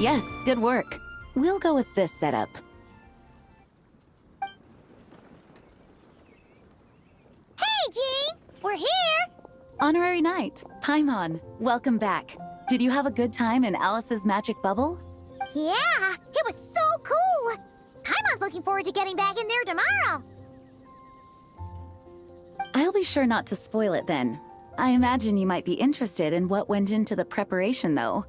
Yes, good work. We'll go with this setup. Hey, Jean! We're here! Honorary Knight, Paimon, welcome back. Did you have a good time in Alice's magic bubble? Yeah, it was so cool! Paimon's looking forward to getting back in there tomorrow. I'll be sure not to spoil it then. I imagine you might be interested in what went into the preparation, though.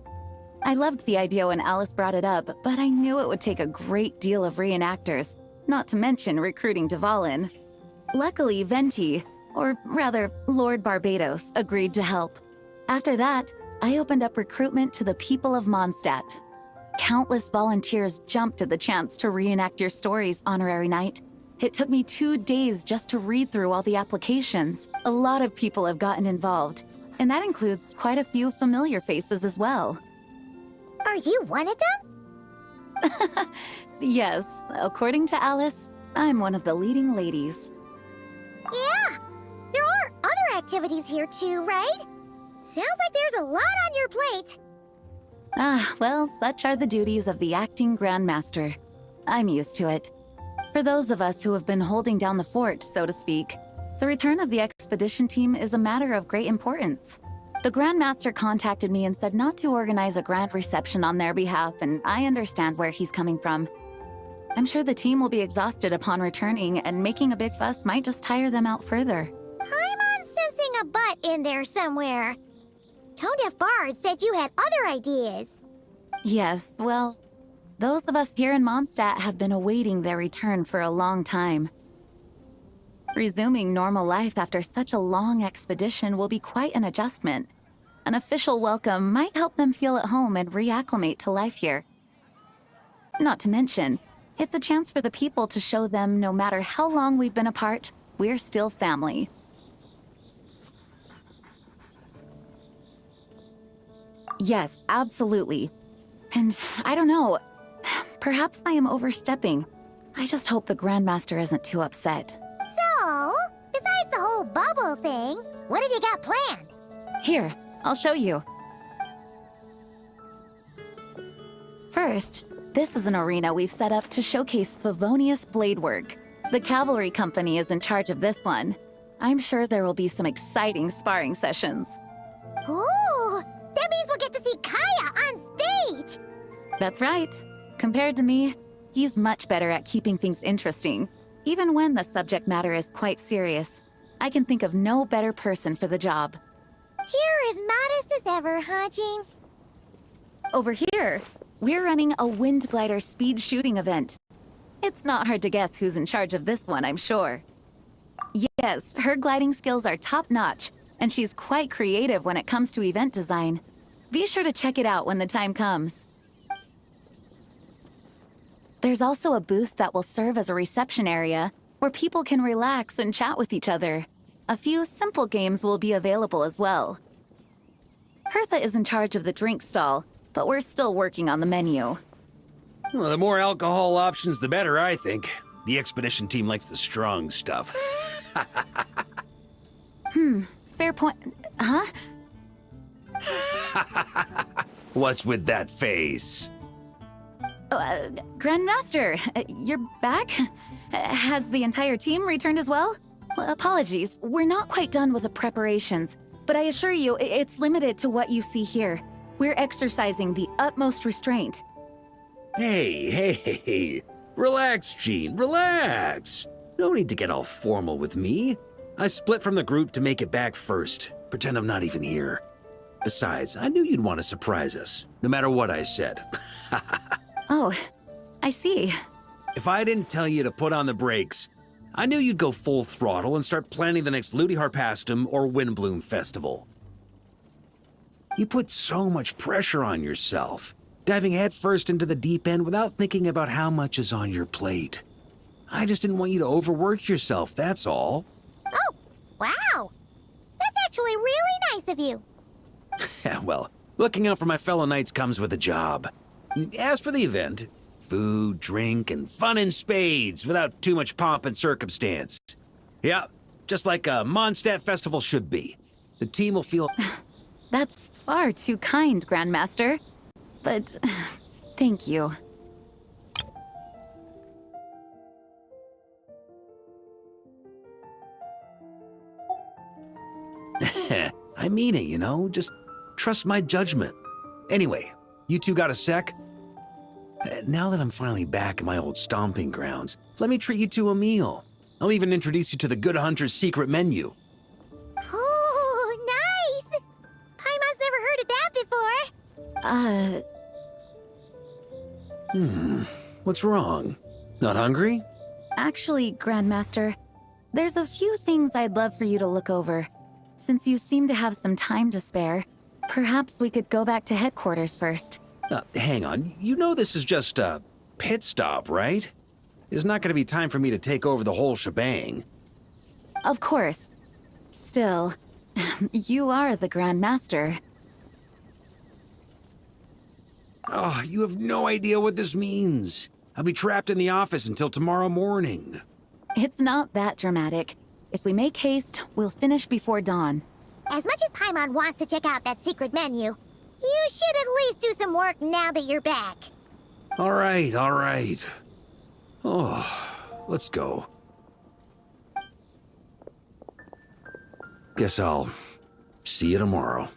I loved the idea when Alice brought it up, but I knew it would take a great deal of reenactors, not to mention recruiting Dvalin. Luckily, Venti, or rather, Lord Barbados, agreed to help. After that, I opened up recruitment to the people of Mondstadt. Countless volunteers jumped at the chance to reenact your stories, Honorary Knight. It took me 2 days just to read through all the applications. A lot of people have gotten involved, and that includes quite a few familiar faces as well. Are you one of them? Yes, according to Alice, I'm one of the leading ladies. Yeah, there are other activities here too, right? Sounds like there's a lot on your plate. Ah, well, such are the duties of the acting Grandmaster. I'm used to it. For those of us who have been holding down the fort, so to speak, the return of the expedition team is a matter of great importance. The Grandmaster contacted me and said not to organize a grand reception on their behalf, and I understand where he's coming from. I'm sure the team will be exhausted upon returning, and making a big fuss might just tire them out further. I'm sensing a butt in there somewhere. Tone-deaf Bard said you had other ideas. Yes, well, those of us here in Mondstadt have been awaiting their return for a long time. Resuming normal life after such a long expedition will be quite an adjustment. An official welcome might help them feel at home and reacclimate to life here. Not to mention, it's a chance for the people to show them no matter how long we've been apart, we're still family. Yes, absolutely. And I don't know, perhaps I am overstepping. I just hope the Grandmaster isn't too upset. So, besides the whole bubble thing, what have you got planned? Here, I'll show you. First, this is an arena we've set up to showcase Favonius blade work. The cavalry company is in charge of this one. I'm sure there will be some exciting sparring sessions. Ooh, that means we'll get to see Kaya on stage! That's right. Compared to me, he's much better at keeping things interesting, even when the subject matter is quite serious. I can think of no better person for the job. You're as modest as ever, huh, Jean? Over here, we're running a wind glider speed shooting event. It's not hard to guess who's in charge of this one, I'm sure. Yes, her gliding skills are top-notch, and she's quite creative when it comes to event design. Be sure to check it out when the time comes. There's also a booth that will serve as a reception area where people can relax and chat with each other. A few simple games will be available as well. Hertha is in charge of the drink stall, but we're still working on the menu. Well, the more alcohol options, the better, I think. The expedition team likes the strong stuff. Fair point. Huh? What's with that face? Grandmaster, you're back? Has the entire team returned as well? Well, apologies, we're not quite done with the preparations, but I assure you, it's limited to what you see here. We're exercising the utmost restraint. Hey. Relax, Jean, relax. No need to get all formal with me. I split from the group to make it back first. Pretend I'm not even here. Besides, I knew you'd want to surprise us, no matter what I said. Oh, I see. If I didn't tell you to put on the brakes, I knew you'd go full throttle and start planning the next Ludi Harpastum or Windbloom Festival. You put so much pressure on yourself, diving headfirst into the deep end without thinking about how much is on your plate. I just didn't want you to overwork yourself, that's all. Oh, wow! That's actually really nice of you. Yeah, well, looking out for my fellow knights comes with a job. As for the event, food, drink, and fun in spades without too much pomp and circumstance. Yeah, just like a Mondstadt festival should be. The team will feel... That's far too kind, Grandmaster. But Thank you. I mean it, you know? Just trust my judgment. Anyway, you two got a sec? Now that I'm finally back in my old stomping grounds, let me treat you to a meal. I'll even introduce you to the Good Hunter's secret menu. Oh, nice! Paimon's never heard of that before. What's wrong? Not hungry? Actually, Grandmaster, there's a few things I'd love for you to look over. Since you seem to have some time to spare, perhaps we could go back to headquarters first. Hang on, you know this is just a pit stop, right? There's not going to be time for me to take over the whole shebang. Of course. Still, you are the Grandmaster. Oh, you have no idea what this means. I'll be trapped in the office until tomorrow morning. It's not that dramatic. If we make haste, we'll finish before dawn. As much as Paimon wants to check out that secret menu, you should at least do some work now that you're back. All right, all right. Oh, let's go. Guess I'll see you tomorrow.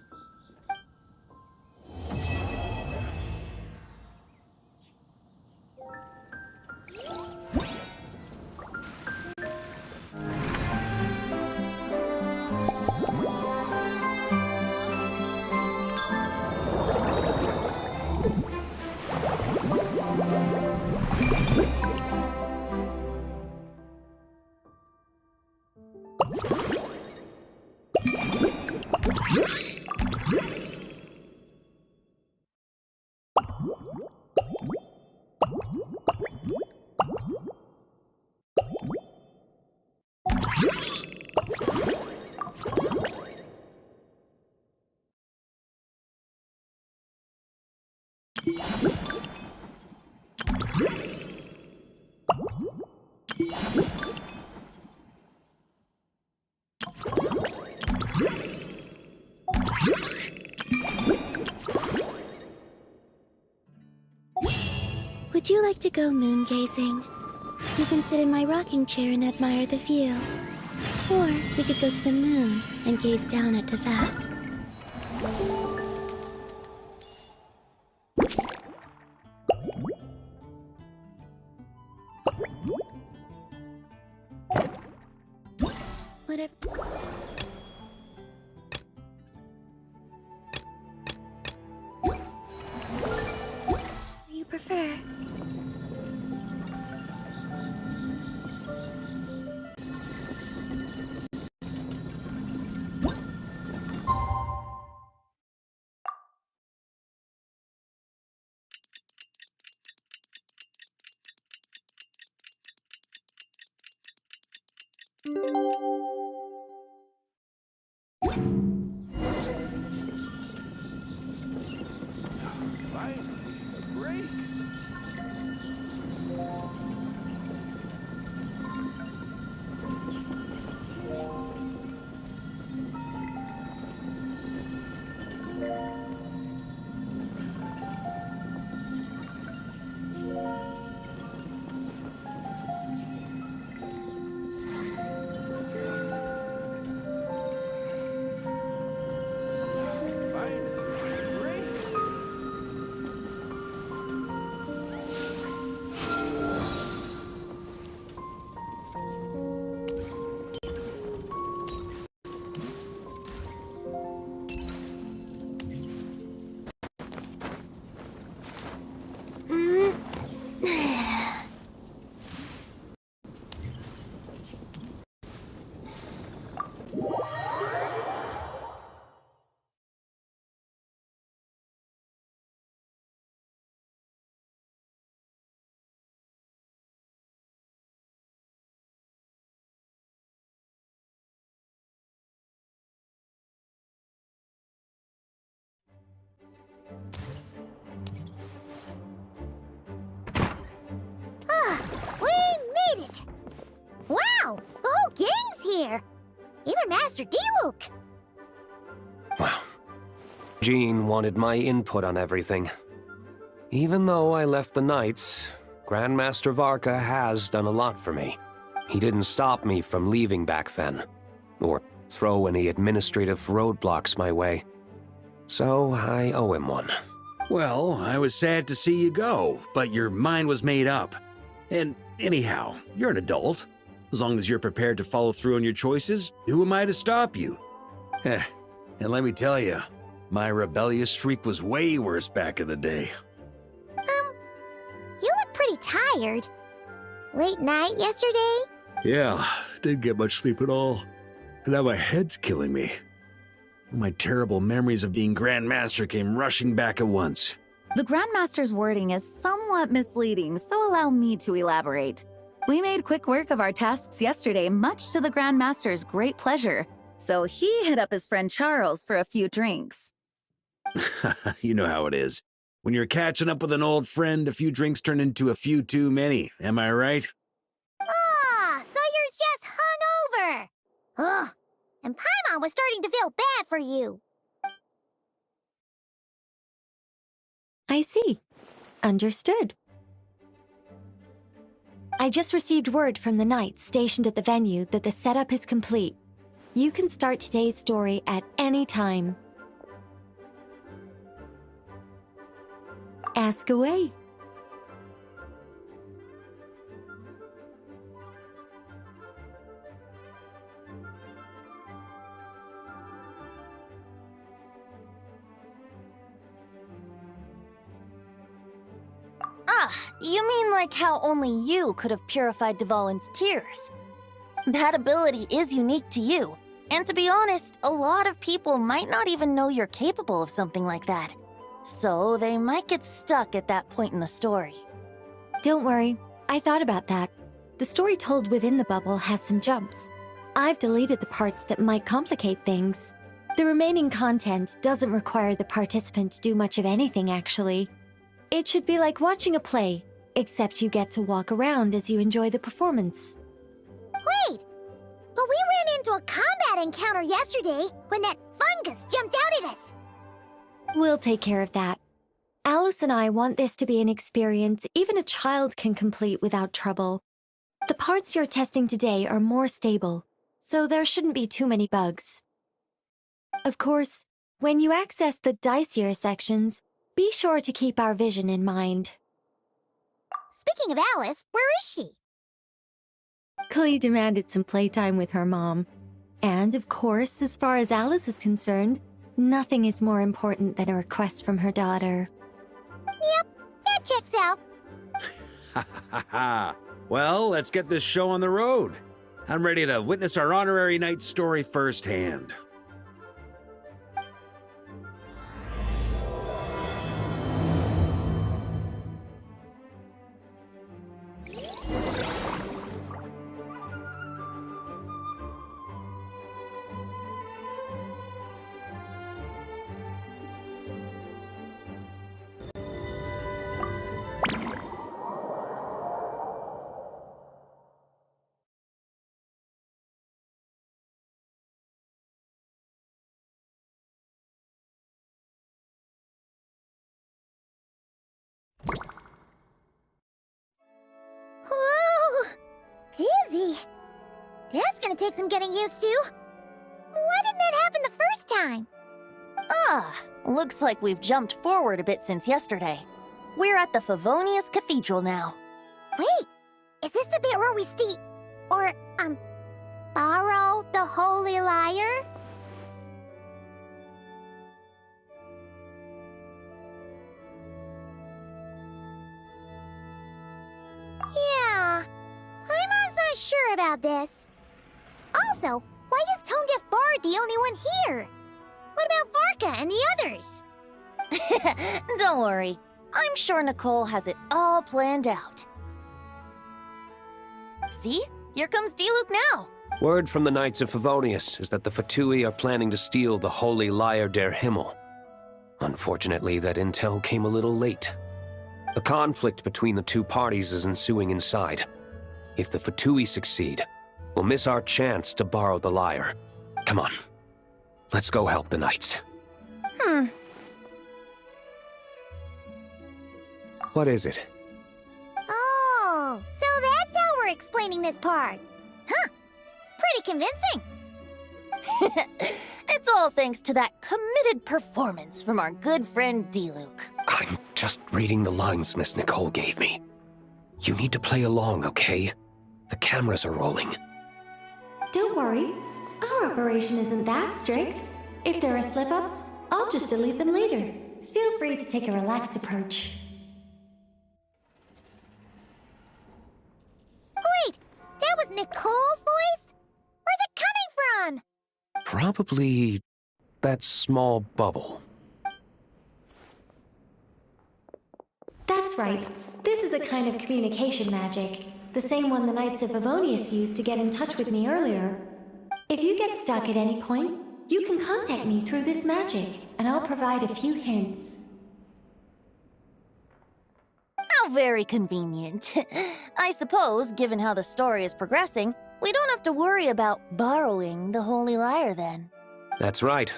Would you like to go moon gazing? You can sit in my rocking chair and admire the view. Or we could go to the moon and gaze down at Tefat. Whatever you prefer. Finally, a break. We made it! Wow, the whole gang's here! Even Master Diluc! Wow. Jean wanted my input on everything. Even though I left the Knights, Grandmaster Varka has done a lot for me. He didn't stop me from leaving back then, or throw any administrative roadblocks my way. So I owe him one. Well, I was sad to see you go, but your mind was made up. And anyhow, you're an adult. As long as you're prepared to follow through on your choices, who am I to stop you? And let me tell you, my rebellious streak was way worse back in the day. You look pretty tired. Late night yesterday? Yeah, didn't get much sleep at all. And now my head's killing me. My terrible memories of being Grandmaster came rushing back at once. The Grandmaster's wording is somewhat misleading, so allow me to elaborate. We made quick work of our tasks yesterday, much to the Grandmaster's great pleasure, so he hit up his friend Charles for a few drinks. You know how it is. When you're catching up with an old friend, a few drinks turn into a few too many, am I right? Ah, so you're just hungover! Ugh, and Paimon was starting to feel bad for you. I see. Understood. I just received word from the Knights stationed at the venue that the setup is complete. You can start today's story at any time. Ask away. You mean like how only you could have purified Dvalin's tears? That ability is unique to you, and to be honest, a lot of people might not even know you're capable of something like that. So they might get stuck at that point in the story. Don't worry, I thought about that. The story told within the bubble has some jumps. I've deleted the parts that might complicate things. The remaining content doesn't require the participant to do much of anything, actually. It should be like watching a play, except you get to walk around as you enjoy the performance. Wait! But we ran into a combat encounter yesterday when that fungus jumped out at us! We'll take care of that. Alice and I want this to be an experience even a child can complete without trouble. The parts you're testing today are more stable, so there shouldn't be too many bugs. Of course, when you access the dicier sections, be sure to keep our vision in mind. Speaking of Alice, where is she? Klee demanded some playtime with her mom. And of course, as far as Alice is concerned, nothing is more important than a request from her daughter. Yep, that checks out. Ha ha ha! Well, let's get this show on the road. I'm ready to witness our honorary knight story firsthand. Whoa! Dizzy! That's gonna take some getting used to. Why didn't that happen the first time? Looks like we've jumped forward a bit since yesterday. We're at the Favonius Cathedral now. Wait, is this the bit where we borrow the Holy Lyre? Yeah, I'm not sure about this. Also, why is Tone Deaf Bard the only one here? What about Varka and the others? Don't worry. I'm sure Nicole has it all planned out. See? Here comes Diluc now. Word from the Knights of Favonius is that the Fatui are planning to steal the Holy Lyre der Himmel. Unfortunately, that intel came a little late. A conflict between the two parties is ensuing inside. If the Fatui succeed, we'll miss our chance to borrow the lyre. Come on, let's go help the Knights. What is it? Oh, so that's how we're explaining this part. Huh. Pretty convincing. It's all thanks to that committed performance from our good friend D-Luke. I'm just reading the lines Miss Nicole gave me. You need to play along, okay? The cameras are rolling. Don't worry. Our operation isn't that strict. If there are slip-ups, I'll just delete them later. Feel free to take a relaxed approach. Wait, that was Nicole's voice? Where's it coming from? Probably that small bubble. That's right. This is a kind of communication magic. The same one the Knights of Favonius used to get in touch with me earlier. If you get stuck at any point, you can contact me through this magic, and I'll provide a few hints. How very convenient. I suppose, given how the story is progressing, we don't have to worry about borrowing the Holy Lyre then. That's right.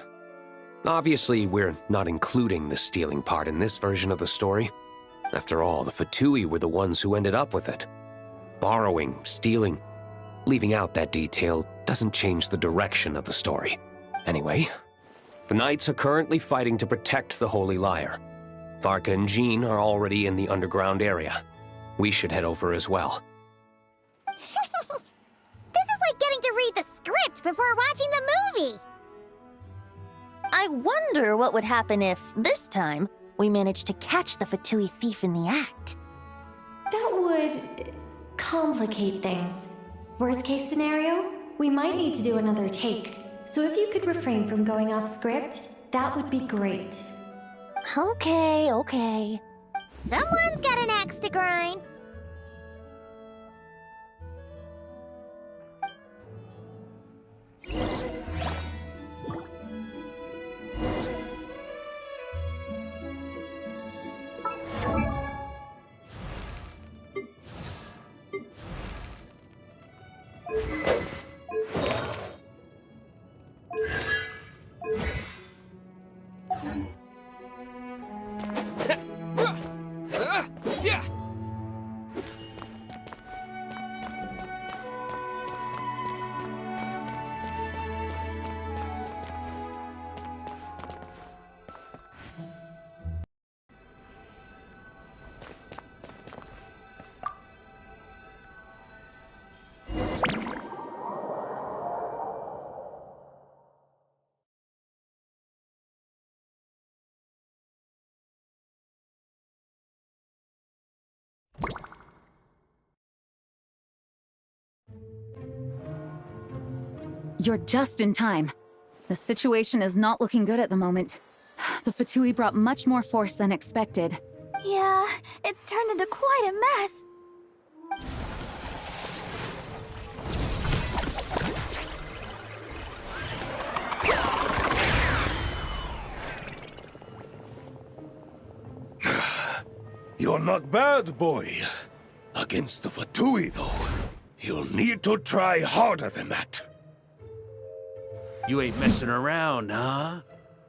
Obviously, we're not including the stealing part in this version of the story. After all, the Fatui were the ones who ended up with it. Borrowing, stealing, leaving out that detail doesn't change the direction of the story. Anyway, the Knights are currently fighting to protect the Holy Lyre. Varka and Jean are already in the underground area. We should head over as well. This is like getting to read the script before watching the movie. I wonder what would happen if, this time, we managed to catch the Fatui thief in the act. That would complicate things. Worst case scenario, we might need to do another take. So if you could refrain from going off script, that would be great. Okay. Someone's got an axe to grind. You're just in time. The situation is not looking good at the moment. The Fatui brought much more force than expected. Yeah, it's turned into quite a mess. You're not bad, boy. Against the Fatui, though, you'll need to try harder than that. You ain't messing around, huh?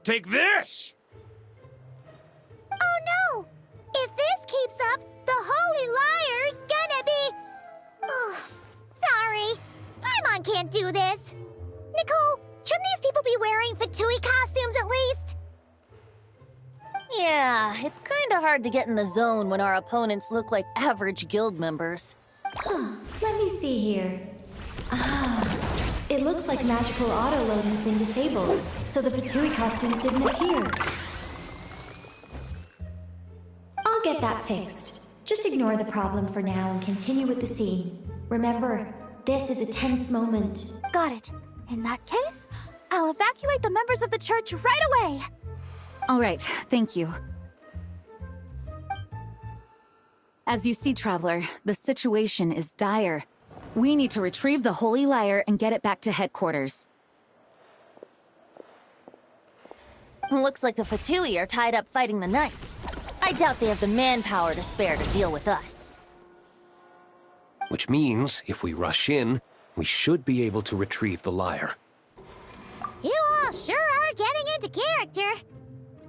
Take this! Oh no! If this keeps up, the Holy Lyre's gonna be... Oh, sorry. Paimon can't do this. Nicole, shouldn't these people be wearing Fatui costumes at least? Yeah, it's kinda hard to get in the zone when our opponents look like average guild members. Let me see here. It looks like magical auto-load has been disabled, so the Fatui costumes didn't appear. I'll get that fixed. Just ignore the problem for now and continue with the scene. Remember, this is a tense moment. Got it. In that case, I'll evacuate the members of the church right away. All right, thank you. As you see, Traveler, the situation is dire. We need to retrieve the Holy Lyre and get it back to headquarters. Looks like the Fatui are tied up fighting the Knights. I doubt they have the manpower to spare to deal with us. Which means, if we rush in, we should be able to retrieve the lyre. You all sure are getting into character.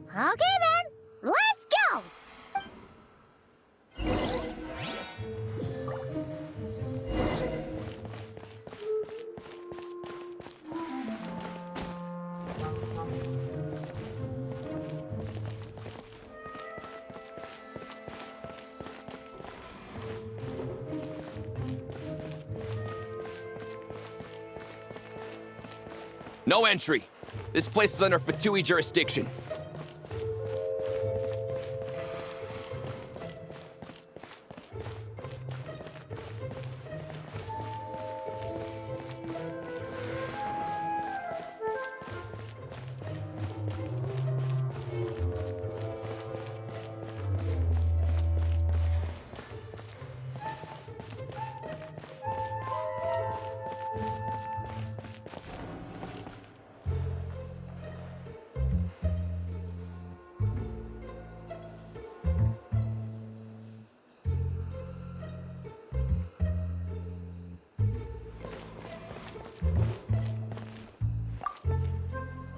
Okay then, let's go! No entry. This place is under Fatui jurisdiction.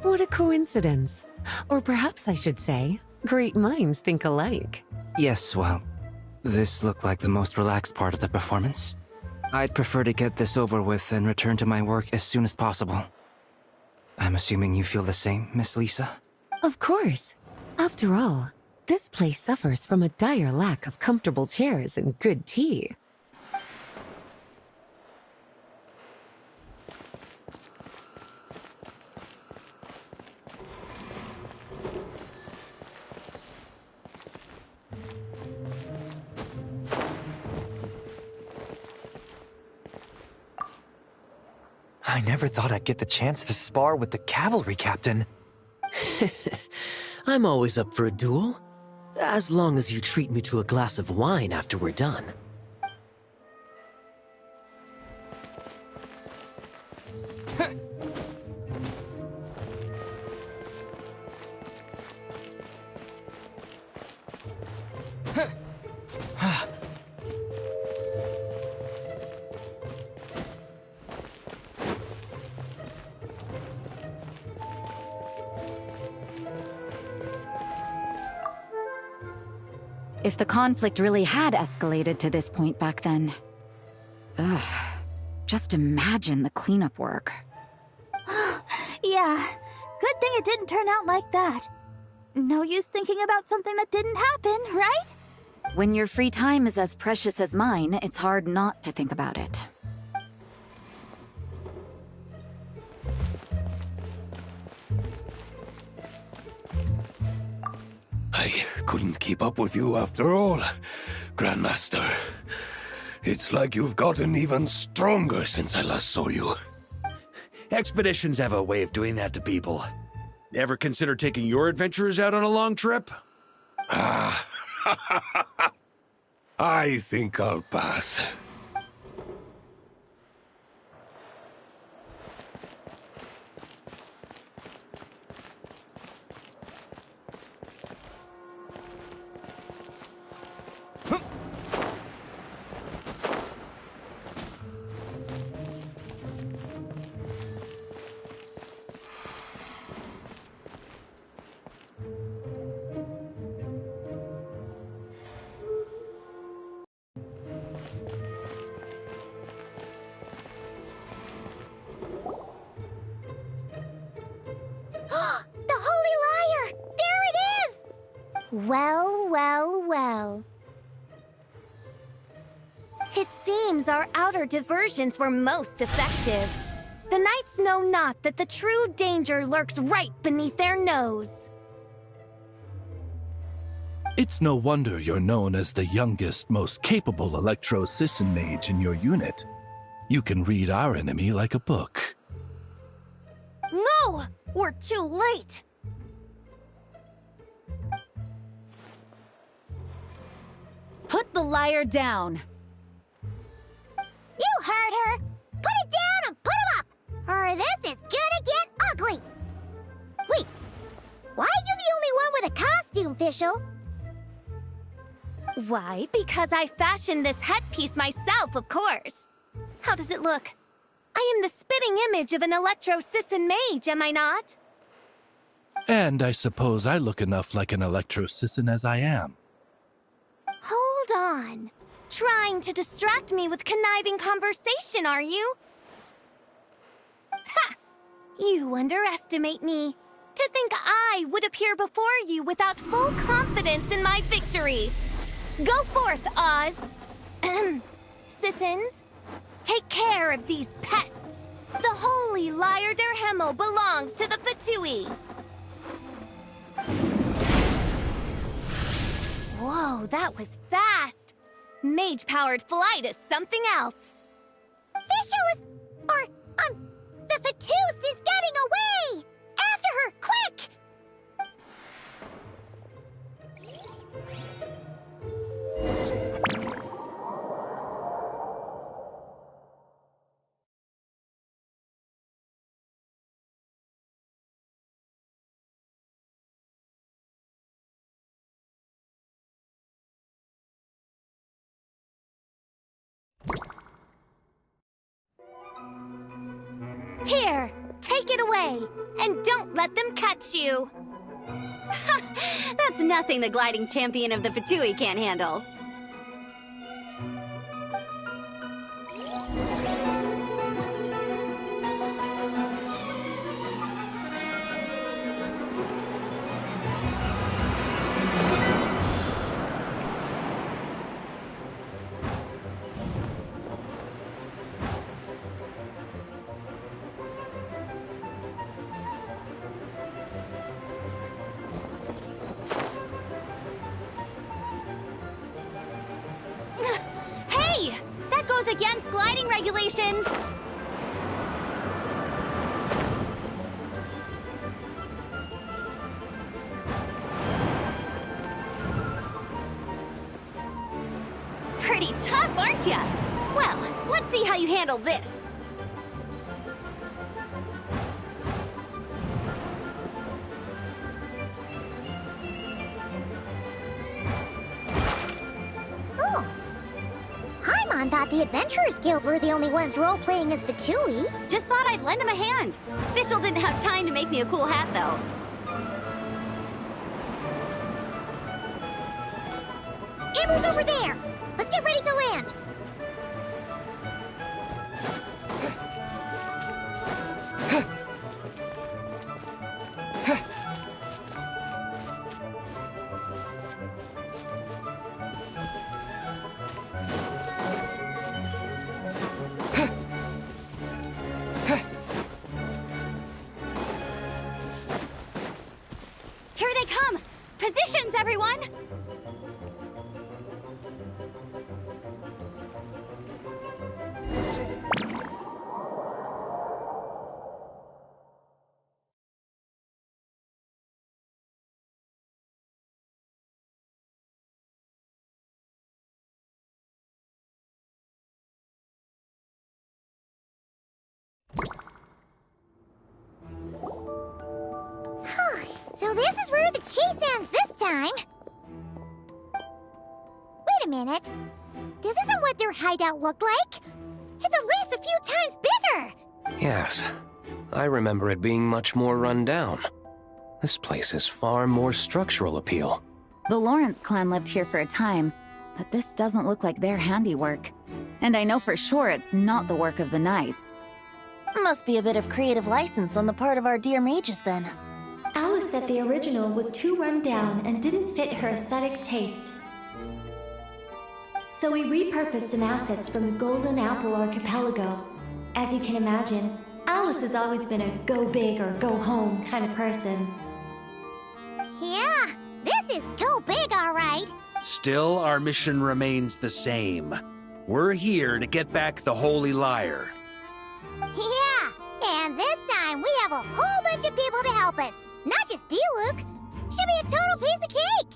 What a coincidence. Or perhaps I should say, great minds think alike. Yes, well, this looked like the most relaxed part of the performance. I'd prefer to get this over with and return to my work as soon as possible. I'm assuming you feel the same, Miss Lisa? Of course. After all, this place suffers from a dire lack of comfortable chairs and good tea. I never thought I'd get the chance to spar with the cavalry captain. I'm always up for a duel, as long as you treat me to a glass of wine after we're done. If the conflict really had escalated to this point back then. Ugh. Just imagine the cleanup work. Yeah, good thing it didn't turn out like that. No use thinking about something that didn't happen, right? When your free time is as precious as mine, it's hard not to think about it. I couldn't keep up with you after all, Grandmaster. It's like you've gotten even stronger since I last saw you. Expeditions have a way of doing that to people. Ever consider taking your adventurers out on a long trip? Ah, I think I'll pass. The Holy Liar! There it is! Well, well, well. It seems our outer diversions were most effective. The knights know not that the true danger lurks right beneath their nose. It's no wonder you're known as the youngest, most capable electro-Sisson mage in your unit. You can read our enemy like a book. No! We're too late! Put the liar down! You heard her! Put it down and put him up! Or this is gonna get ugly! Wait, why are you the only one with a costume, Fischl? Why? Because I fashioned this headpiece myself, of course. How does it look? I am the spitting image of an electro-Sisson mage, am I not? And I suppose I look enough like an electro-Sisson as I am. Holy Hold on. Trying to distract me with conniving conversation, are you? Ha! You underestimate me. To think I would appear before you without full confidence in my victory. Go forth, Oz. Sissons, take care of these pests. The holy Lyre der Himmel belongs to the Fatui. Whoa, that was fast. Mage-powered flight is something else. Fischl is... the Fatus is getting away! After her, quick! Here, take it away, and don't let them catch you. That's nothing the gliding champion of the Fatui can't handle. Hey! That goes against gliding regulations! Pretty tough, aren't ya? Well, let's see how you handle this. Oh. Paimon thought the Adventurers Guild were the only ones role-playing as Fatui. Just thought I'd lend him a hand. Fischl didn't have time to make me a cool hat, though. Amber's over there! Let's get ready to land! Here they come! Positions, everyone! So this is where the chase ends this time. Wait a minute. This isn't what their hideout looked like. It's at least a few times bigger. Yes, I remember it being much more run down. This place has far more structural appeal. The Lawrence clan lived here for a time, but this doesn't look like their handiwork. And I know for sure it's not the work of the knights. Must be a bit of creative license on the part of our dear mages, then. Alice said the original was too run down and didn't fit her aesthetic taste. So we repurposed some assets from the Golden Apple Archipelago. As you can imagine, Alice has always been a go big or go home kind of person. Yeah, this is go big, all right. Still, our mission remains the same. We're here to get back the Holy Lyre. Yeah, and this time we have a whole bunch of people to help us. Not just Diluc. Should be a total piece of cake.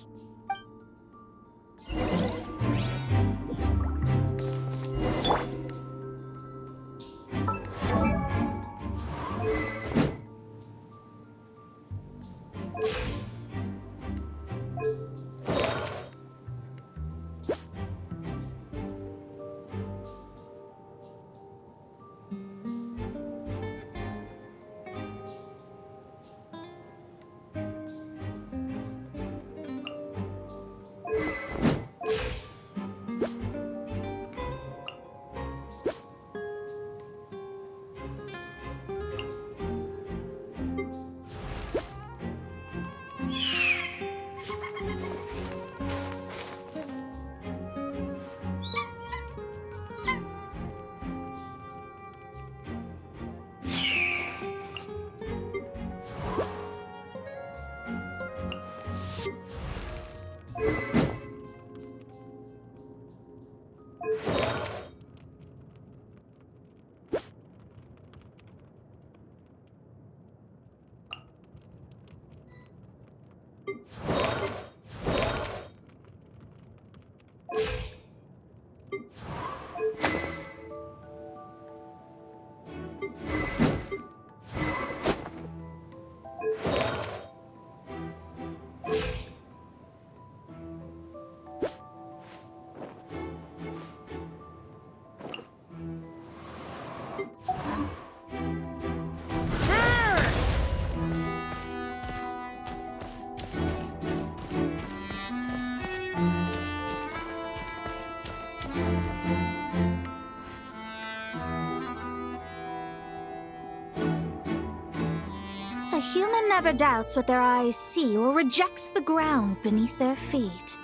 A human never doubts what their eyes see or rejects the ground beneath their feet.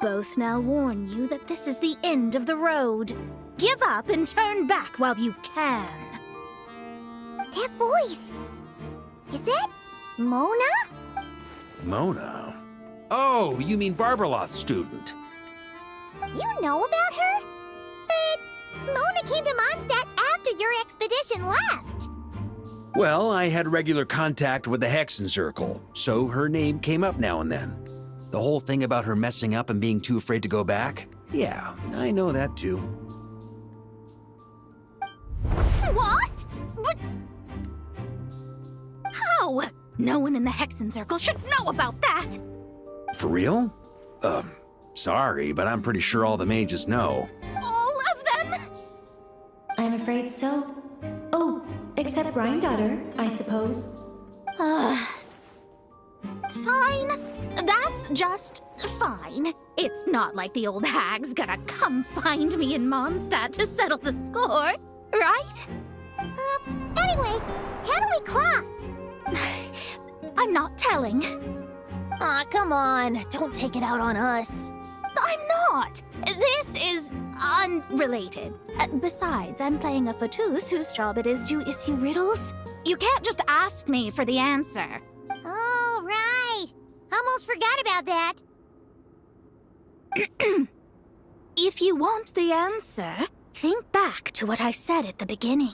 Both now warn you that this is the end of the road. Give up and turn back while you can. That voice! Is that Mona? Mona? Oh, you mean Barberloth's student. You know about her? But Mona came to Mondstadt after your expedition left. Well, I had regular contact with the Hexen Circle, so her name came up now and then. The whole thing about her messing up and being too afraid to go back? Yeah, I know that too. What? But... How? No one in the Hexen Circle should know about that! For real? Sorry, but I'm pretty sure all the mages know. All of them? I'm afraid so. Oh, except Granddaughter, I suppose. Fine. That's just fine. It's not like the old hag's gonna come find me in Mondstadt to settle the score, right? Anyway, how do we cross? I'm not telling. Aw, come on. Don't take it out on us. I'm not. This is unrelated. Besides, I'm playing a Fatus whose job it is to issue riddles. You can't just ask me for the answer. Oh, right. Almost forgot about that. If you want the answer, think back to what I said at the beginning.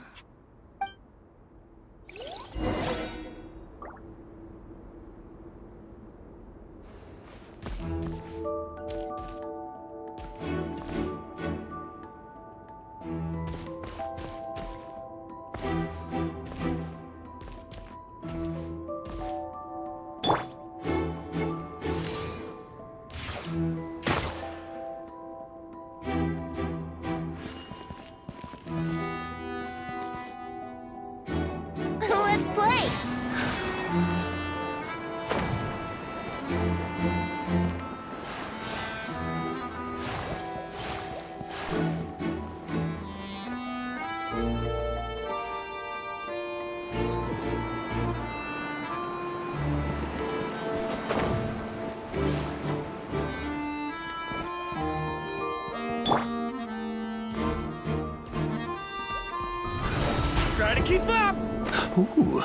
Let's play. Try to keep up! Ooh.